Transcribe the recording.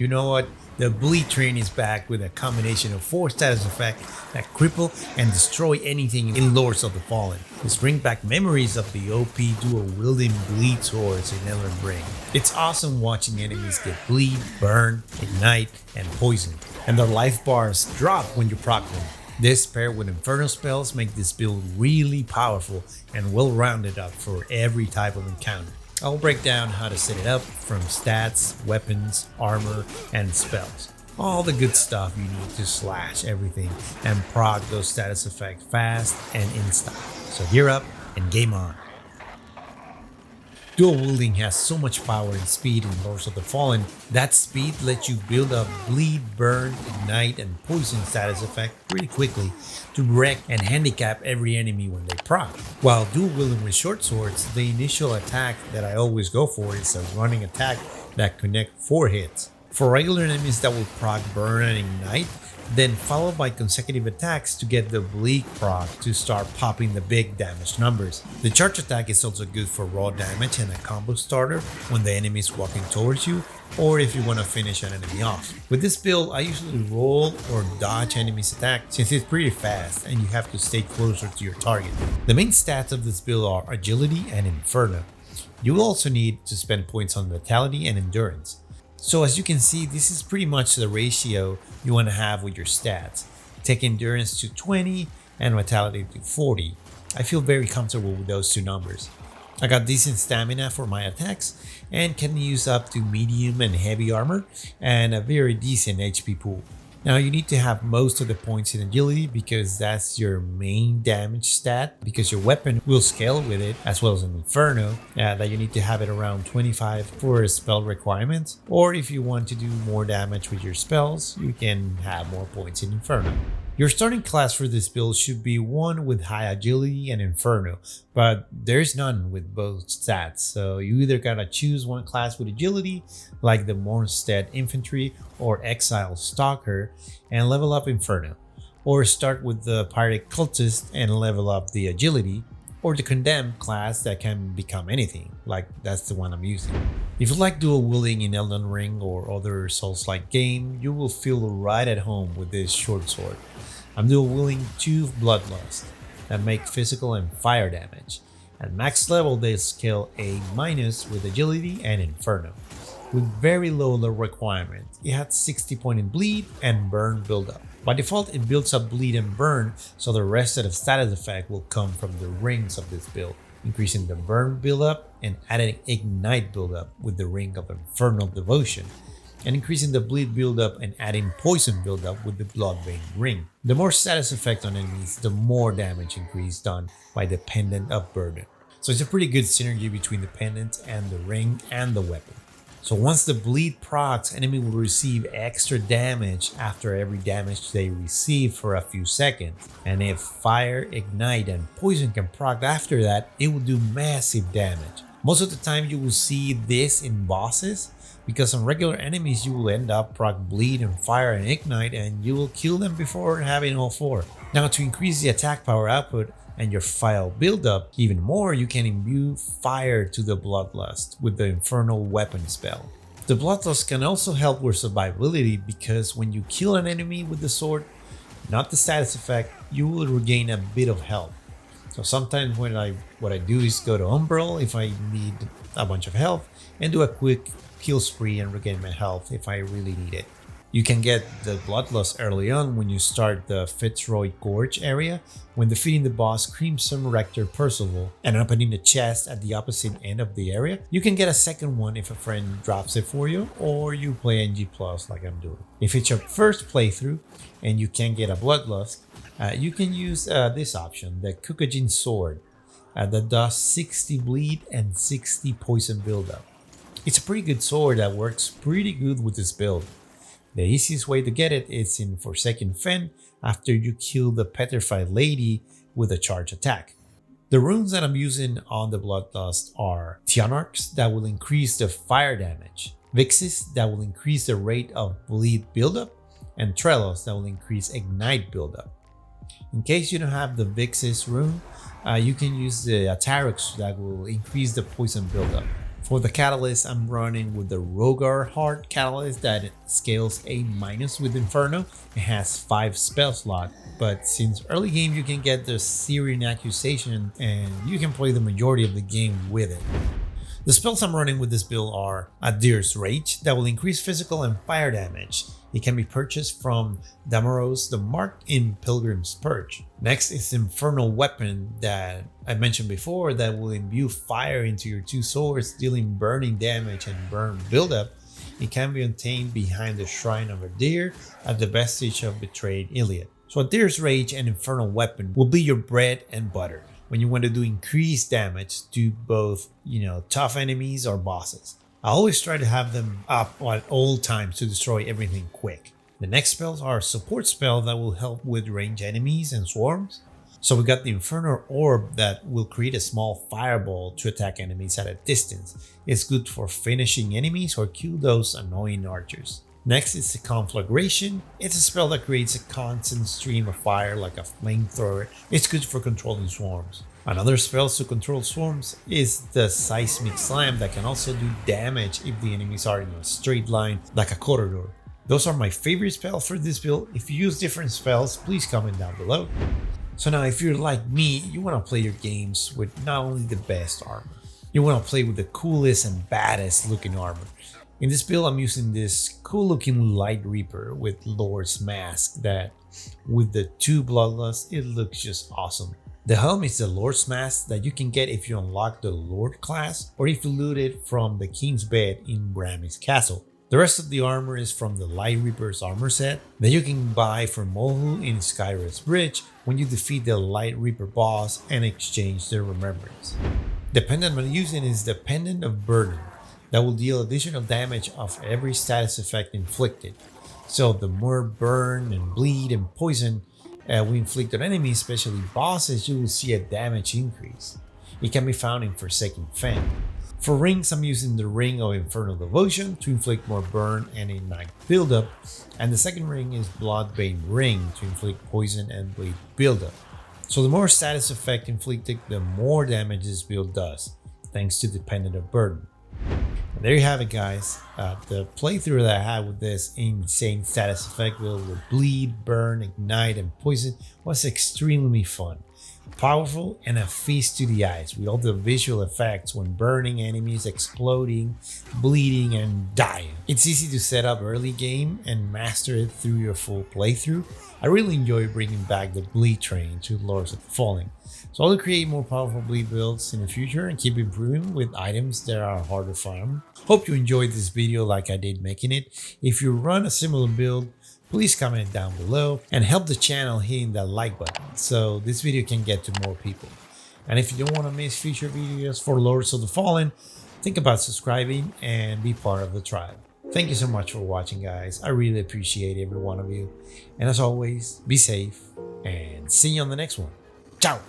You know what? The Bleed train is back with a combination of 4 status effects that cripple and destroy anything in Lords of the Fallen. This brings back memories of the OP dual wielding Bleed swords in Elden Ring. It's awesome watching enemies get bleed, burn, ignite, and poison, and their life bars drop when you proc them. This paired with Inferno Spells make this build really powerful and well rounded up for every type of encounter. I'll break down how to set it up from stats, weapons, armor, and spells. All the good stuff you need to slash everything and proc those status effects fast and in style. So gear up and game on. Dual wielding has so much power and speed in Lords of the Fallen. That speed lets you build up bleed, burn, ignite, and poison status effect pretty quickly to wreck and handicap every enemy when they proc. While dual wielding with short swords, the initial attack that I always go for is a running attack that connects 4 hits. For regular enemies that will proc burn and ignite, then followed by consecutive attacks to get the bleed proc to start popping the big damage numbers. The charge attack is also good for raw damage and a combo starter when the enemy is walking towards you, or if you want to finish an enemy off. With this build, I usually roll or dodge enemies' attack since it's pretty fast and you have to stay closer to your target. The main stats of this build are agility and inferno. You will also need to spend points on vitality and endurance. So as you can see, this is pretty much the ratio you want to have with your stats. Take endurance to 20 and vitality to 40. I feel very comfortable with those 2 numbers. I got decent stamina for my attacks and can use up to medium and heavy armor and a very decent HP pool. Now you need to have most of the points in agility because that's your main damage stat, because your weapon will scale with it, as well as an Inferno, that you need to have it around 25 for spell requirements, or if you want to do more damage with your spells, you can have more points in Inferno. Your starting class for this build should be one with high agility and Inferno, but there's none with both stats, so you either gotta choose one class with agility, like the Mornstead Infantry or Exile Stalker, and level up Inferno, or start with the Pirate Cultist and level up the agility, or the Condemned class that can become anything, like that's the one I'm using. If you like dual wielding in Elden Ring or other Souls-like game, you will feel right at home with this short sword. I'm dual wielding 2 Bloodlust that make physical and fire damage. At max level they scale A- with agility and Inferno. With very low requirement, it has 60 point in bleed and burn buildup. By default, it builds up bleed and burn, so the rest of the status effect will come from the rings of this build, increasing the burn buildup and adding ignite buildup with the ring of Infernal Devotion, and increasing the bleed buildup and adding poison buildup with the Bloodbane ring. The more status effect on enemies, the more damage increase done by the Pendant of Burden. So it's a pretty good synergy between the Pendant and the ring and the weapon. So once the bleed procs, enemy will receive extra damage after every damage they receive for a few seconds. And if fire, ignite, and poison can proc after that, it will do massive damage. Most of the time you will see this in bosses, because on regular enemies you will end up proc bleed and fire and ignite and you will kill them before having all 4. Now to increase the attack power output and your file buildup even more, you can imbue fire to the Bloodlust with the Infernal Weapon spell. The Bloodlust can also help with survivability because when you kill an enemy with the sword, not the status effect, you will regain a bit of health. So sometimes what I do is go to Umbral if I need a bunch of health and do a quick kill spree and regain my health if I really need it. You can get the Bloodlust early on when you start the Fitzroy Gorge area, when defeating the boss Crimson Rector Percival and opening the chest at the opposite end of the area. You can get a second one if a friend drops it for you, or you play NG Plus like I'm doing. If it's your first playthrough and you can't get a Bloodlust, you can use this option, the Kukajin Sword, that does 60 bleed and 60 poison buildup. It's a pretty good sword that works pretty good with this build. The easiest way to get it is in Forsaken Fen after you kill the Petrified Lady with a charge attack. The runes that I'm using on the Bloodlust are Tianarchs that will increase the fire damage, Vixis that will increase the rate of bleed buildup, and Trelos that will increase ignite buildup. In case you don't have the Vixis rune, you can use the Atarox that will increase the poison buildup. For the catalyst, I'm running with the Rogar Heart catalyst that scales A- with Inferno. It has 5 spell slots, but since early game you can get the Syrian Accusation and you can play the majority of the game with it. The spells I'm running with this build are Adir's Rage that will increase physical and fire damage. It can be purchased from Damaros the Mark in Pilgrim's Purge. Next is Infernal Weapon that I mentioned before that will imbue fire into your 2 swords, dealing burning damage and burn buildup. It can be obtained behind the Shrine of Adir at the vestige of Betrayed Iliad. So Adir's Rage and Infernal Weapon will be your bread and butter when you want to do increased damage to both, tough enemies or bosses. I always try to have them up at all times to destroy everything quick. The next spells are a support spell that will help with ranged enemies and swarms. So we got the Inferno Orb that will create a small fireball to attack enemies at a distance. It's good for finishing enemies or kill those annoying archers. Next is the Conflagration. It's a spell that creates a constant stream of fire like a flamethrower. It's good for controlling swarms. Another spell to control swarms is the Seismic Slam that can also do damage if the enemies are in a straight line like a corridor. Those are my favorite spells for this build. If you use different spells, please comment down below. So now if you're like me, you want to play your games with not only the best armor, you want to play with the coolest and baddest looking armor. In this build, I'm using this cool looking Light Reaper with Lord's Mask that with the 2 Bloodlust, it looks just awesome. The helm is the Lord's Mask that you can get if you unlock the Lord class or if you loot it from the King's Bed in Brammy's Castle. The rest of the armor is from the Light Reaper's armor set that you can buy from Mohu in Skyred's Bridge when you defeat the Light Reaper boss and exchange their remembrance. The pendant I'm using is the Pendant of Burden that will deal additional damage of every status effect inflicted. So the more burn and bleed and poison we inflict on enemies, especially bosses, you will see a damage increase. It can be found in Forsaken Fen. For rings, I'm using the Ring of Infernal Devotion to inflict more burn and ignite buildup, and the second ring is Bloodbane Ring to inflict poison and bleed buildup. So the more status effect inflicted, the more damage this build does, thanks to the Pendant of Burden. And there you have it, guys. The playthrough that I had with this insane status effect build with bleed, burn, ignite, and poison was extremely fun, powerful, and a feast to the eyes with all the visual effects when burning enemies, exploding, bleeding, and dying. It's easy to set up early game and master it through your full playthrough. I really enjoy bringing back the bleed train to Lords of the Fallen. So I'll create more powerful bleed builds in the future and keep improving with items that are hard to farm. Hope you enjoyed this video like I did making it. If you run a similar build, please comment down below and help the channel hitting that like button so this video can get to more people. And if you don't want to miss future videos for Lords of the Fallen, think about subscribing and be part of the tribe. Thank you so much for watching, guys. I really appreciate every one of you. And as always, be safe and see you on the next one. Ciao!